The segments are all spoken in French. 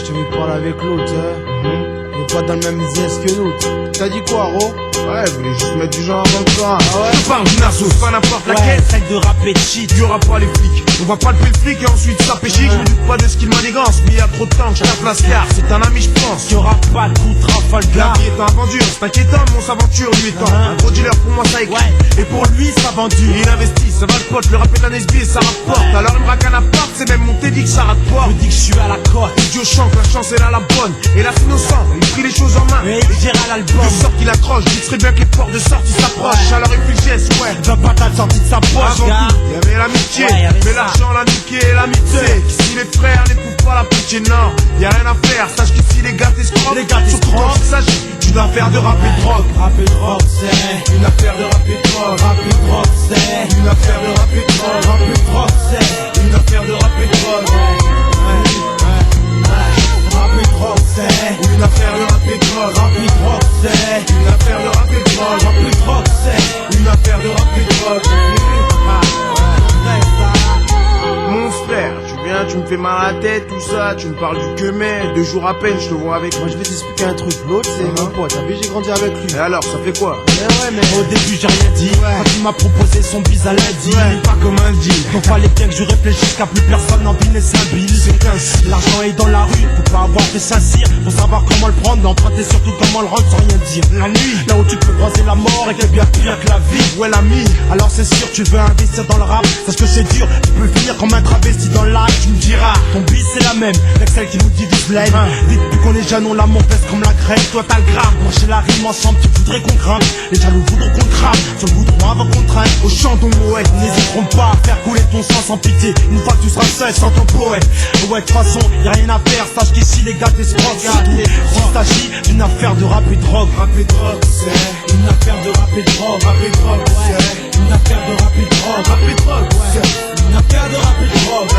je t'ai vu parler avec l'autre, il est pas dans le même business que nous. T'as dit quoi, Ro? Ouais, il voulait juste mettre du genre avant le temps. Ah ouais? Je parle d'une asso, pas n'importe laquelle. Celle de rap et de shit. Y'aura pas les flics. On va pas lever le flic et ensuite ça péchique. Je me doute pas de ce qu'il manigance, mais y a trop de temps que je tape la scar. C'est un ami, je pense. Y'aura pas de coup de Trafalgar. La vie est un vendu, c'est inquiétant, mais on s'aventure, lui étant un gros dealer pour moi, ça écrit. Et pour lui, ça vendu. Il investit, ça va le pote, le rap est un SB et ça rapporte. Alors il me raque un appart, c'est même monté, dit que ça rate pas. Je dis que je suis à la cote. Dieu chante, la chance est là la bonne. Et là c'est innocent, il prit les choses en main. Et il gère l'album. De sorte qu'il accroche, il serait bien que les portes de sortie s'approchent. Alors il fait le geste, ouais. D'un patate sorti de sa poche, Avant gars. tout, il y avait l'amitié, y'avait mais ça. l'argent, l'amitié et l'amitié. Qu'ici les frères n'éprouvent pas la pitié, non. Y a rien à faire, sache qu'ici les gars t'escroquent. Les gars surtout quand il s'agit d'une affaire de rap et de drogue. Rap et drogue, c'est Une affaire de rap et de drogue. rap et drogue, c'est Une affaire de rap et de drogue. rap et drogue, c'est Une affaire de rap et de drogue. rap et drogue, c'est Une affaire de rap et de drogue. rap et drogue, c'est Une affaire de rap et de drogue. rap et drogue, c'est Une affaire de rap et de drogue. Mon frère, tu viens, tu me fais mal à la tête, tout ça, tu me parles du quemet, 2 jours à peine, je te vois avec Moi, je vais t'expliquer un truc. L'autre, c'est mon pote. T'as vu, j'ai grandi avec lui. Et alors, ça fait quoi? Mais Au début j'ai rien dit, quand il m'a proposé son bise à lundi. Pas comme un deal. Donc fallait bien que je réfléchisse car plus personne n'en binait sa bille. C'est ainsi. L'argent est dans la rue, faut pas avoir fait Saint-Cyr. Faut savoir comment le prendre, l'emprunter surtout comment le rendre sans rien dire. La nuit, Là où tu peux croiser la mort et qu'elle est bien pire que la vie. ouais l'ami. Alors c'est sûr tu veux investir dans le rap, parce que c'est dur, tu peux finir comme un travesti dans le live. Tu me diras, ton bis c'est la même, avec celle qui nous divise l'aide. Depuis qu'on est jeune on la mauvaise comme la crème. Toi t'as le grave, marcher la rime ensemble, tu voudrais qu'on grimpe. Les jaloux voudront qu'on te crame, sur le goudron avant qu'on traîne. Au chant ton moët, N'hésiteront pas à faire couler ton sang sans pitié. Une fois que tu seras seul sans ton poète. Ouais de toute façon y'a rien à faire, sache qu'ici les gars t'escroquent. Il s'agit d'une affaire de rap et de drogue. rap et drogue, c'est Une affaire de rap et de drogue. rap et drogue, c'est Une affaire de rap et de drogue. rap et drogue, c'est Une affaire de rap et de drogue.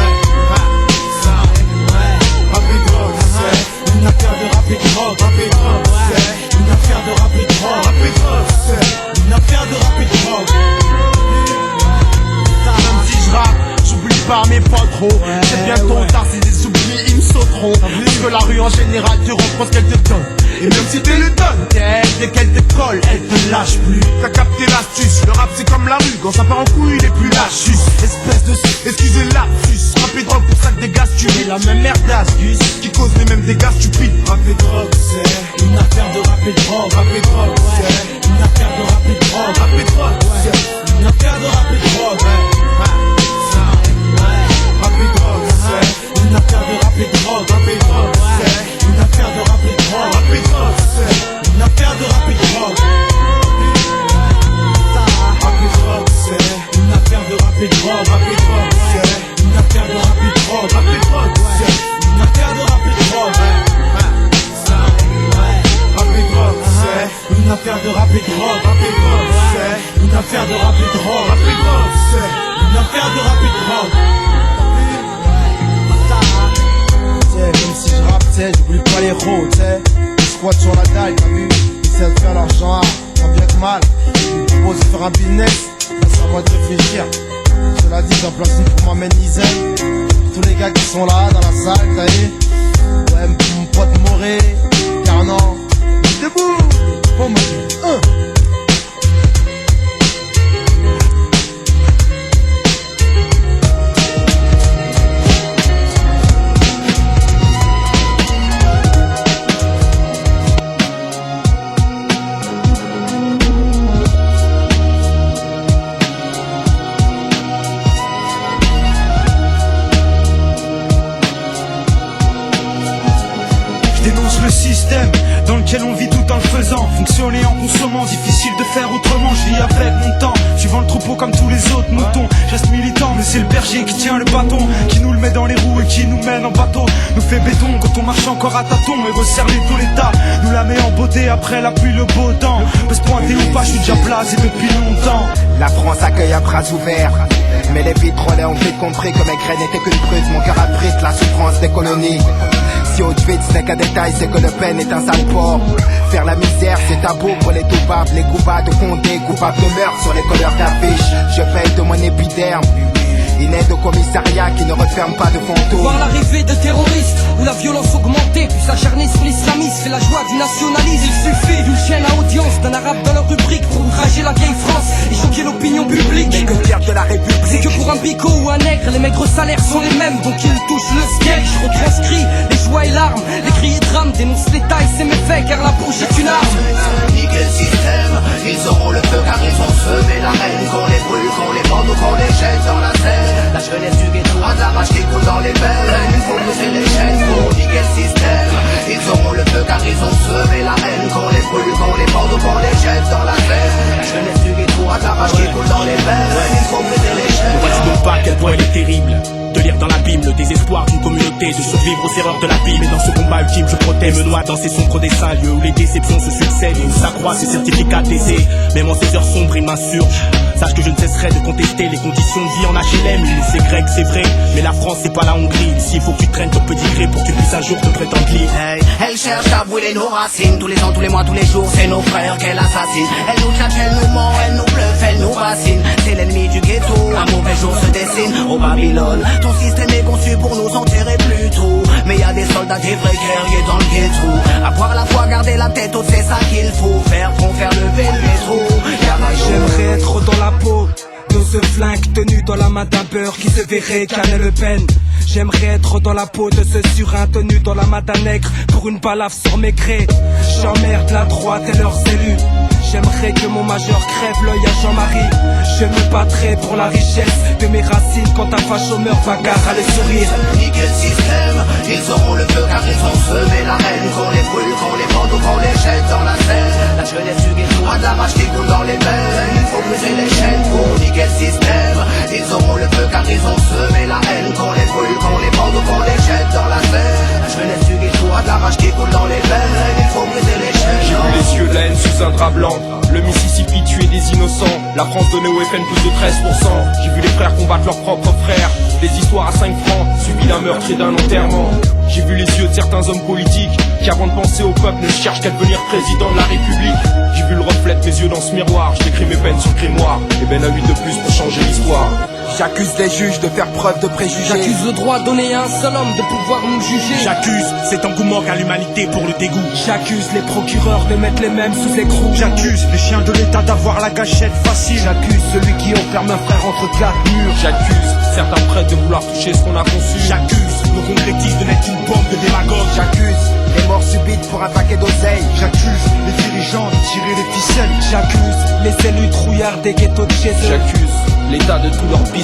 rap et drogue, c'est Une affaire de rap et de drogue. rap et drogue, c'est Une affaire de rap et de drogue. rap et drogue, c'est Une affaire de rap et de drogue. Même si je rappe, j'oublie pas mes potes trop. C'est bientôt tard, si des oubliés ils me sauteront. Parce que la rue en général te reprend ce qu'elle te donne. Et même si t'es le donne, Dès qu'elle te colle, elle te lâche plus. t'as capté l'astuce. Le rap c'est comme la rue, quand ça part en couille il est plus lâche. Juste, Espèce de excusez lapsus. Rap et drogue pour ça que des gars c'est stupides la même merde d'Asgus. qui causent les mêmes dégâts stupides. Rap et drogue, c'est Une affaire de rap et de drogue. rap et drogue, c'est Une affaire de rap et de drogue. rap et drogue, c'est Une affaire de rap et de drogue. rap et drogue, c'est Une affaire de rap et de drogue. rap et drogue, c'est Une affaire de rap et de drogue. rap et drogue, c'est Une affaire de rap et de drogue. rap et drogue, c'est Une affaire de rap et de drogue. rap et drogue, c'est Une affaire de rap et de drogue. rap et drogue, c'est Une affaire de rap et de drogue. rap et drogue, c'est Une affaire de rap et de drogue. rap et drogue, c'est Une affaire de rap et de drogue. rap et drogue, c'est Une affaire de rap et de drogue. même si je rappe, j'oublie pas les ros, je squatte sur la dalle, t'as vu? J'essaie de faire l'argent, tant bien que mal. Je me propose de faire un business, c'est à moi de réfléchir. Cela dit, j'en place une pour ma Isel. Tous les gars qui sont là dans la salle, t'as vu? Ouais, mon pote Moré, Carnan, debout, bon, moi, Le système dans lequel on vit tout en le faisant. Fonctionner en consommant, difficile de faire autrement. Je vis avec mon temps, suivant le troupeau comme tous les autres moutons. Je reste militant, mais c'est le berger qui tient le bâton, qui nous le met dans les roues et qui nous mène en bateau. Nous fait béton quand on marche encore à tâtons et resserre les tout l'état. Nous la met en beauté après la pluie, le beau temps. Peut se pointer ou pas, je suis déjà placé depuis longtemps. La France accueille à bras ouverts. Mais les pétroliers ont vite compris que mes graines n'étaient qu'une brute. Mon cœur abrite la souffrance des colonies. Si Auschwitz n'est qu'un détail, c'est que Le Pen est un sale porc. Faire la misère, c'est tabou pour les coupables. Les coupables de Condé, coupables de meurtre sur les couleurs d'affiches. Je paye de mon épiderme. Une aide au commissariat qui ne referme pas de fantômes. Voir l'arrivée de terroristes, où la violence augmentée, puis s'acharner sur l'islamisme, fait la joie du nationalisme. Il suffit d'une chaîne à audience, d'un arabe dans leur rubrique, pour outrager la vieille France et choquer l'opinion publique. Mais que dire de la République? C'est que pour un bico ou un nègre, les maigres salaires sont les mêmes, donc ils touchent le sketch. Je retranscris les joies et larmes, les cris et drames, dénonce les tailles, c'est méfaits, car la bouche est une arme. Niquer le système, ils auront le feu car ils ont semé la haine. Qu'on les brûle, qu'on les bande ou qu'on les jette dans la Seine. La jeunesse du ghetto a de la rage qui coule dans les veines. Il faut briser les chaînes pour niquer le système. Ils auront le feu car ils ont semé la haine. Qu'on les brûle, qu'on les bande ou qu'on les jette dans la Seine. La jeunesse du ghetto a de la rage qui coule dans les veines. Il faut briser les chaînes. Ne vois-tu donc pas à quel point il est terrible de lire dans l'abîme le désespoir d'une communauté, de survivre aux erreurs de la vie. Mais dans ce combat ultime, je protège, me noie dans ces sombres dessins, lieux où les déceptions se succèdent et où s'accroissent ces certificats d'essai. Même en ces heures sombres, il m'insurge. Sache que je ne cesserai de contester les conditions de vie en HLM. C'est grec, c'est vrai, mais la France c'est pas la Hongrie. Ici il faut que tu traînes ton petit gré pour que tu puisses un jour te prétendre libre. Hey, elle cherche à brûler nos racines. Tous les ans, tous les mois, tous les jours, c'est nos frères qu'elle assassine. Elle nous tchatche, elle nous ment, elle nous bluffe, elle nous racine. C'est l'ennemi du ghetto, un mauvais jour se dessine au Babylone. Ton système est conçu pour nous enterrer plus tôt. Mais y a des soldats, des vrais guerriers dans le ghetto. Avoir la foi, garder la tête haute, c'est ça qu'il faut faire pour faire lever le métro. J'aimerais être dans la peau de ce flingue tenu dans la main d'un beurre qui se verrait canner Le Pen. J'aimerais être dans la peau de ce surin tenu dans la main d'un nègre pour une balafre sur mes grès. J'emmerde la droite et leurs élus. J'aimerais que mon majeur crève l'œil à Jean-Marie. Je me battrai pour la richesse de mes racines quand un facho meurt, bagarre à les sourire. Niquer le système, ils auront le feu car ils ont semé la haine. Qu'on les brûle, qu'on les bande ou qu'on les jette dans la Seine. La jeunesse du ghetto a de la rage qui coule dans les veines. Il faut briser les chaînes pour niquer le système. Ils auront le feu car ils ont semé la haine. Qu'on les brûle, qu'on les bande ou qu'on les jette dans la Seine. La jeunesse du ghetto a de la rage qui coule dans les veines. Il faut briser les chaînes. J'ai vu les yeux de la haine sous un drap blanc. Le Mississippi tuer des innocents. La France donnait au FN plus de 13%. J'ai vu les frères combattre leurs propres frères. Des histoires à 5 francs, suivies d'un meurtre et d'un enterrement. J'ai vu les yeux de certains hommes politiques qui avant de penser au peuple ne cherchent qu'à devenir président de la République. J'ai vu le reflet de mes yeux dans ce miroir. J'écris mes peines sur le grimoire. Et ben à 8 de plus pour changer l'histoire. J'accuse les juges de faire preuve de préjugés. J'accuse le droit donné à un seul homme de pouvoir nous juger. J'accuse cet engouement qu'a l'humanité pour le dégoût. J'accuse les procureurs de mettre les mêmes sous écrou. J'accuse les chiens de l'État d'avoir la gâchette facile. J'accuse celui qui enferme un frère entre 4 murs. J'accuse certains prêtres de vouloir toucher ce qu'on a conçu. J'accuse nos concrétistes de n'être qu'une bombe de démagogues. J'accuse les morts subites pour un paquet d'oseille. J'accuse les dirigeants de tirer les ficelles. J'accuse les élus trouillards des ghettos de chez eux. J'accuse l'État de tout leur business.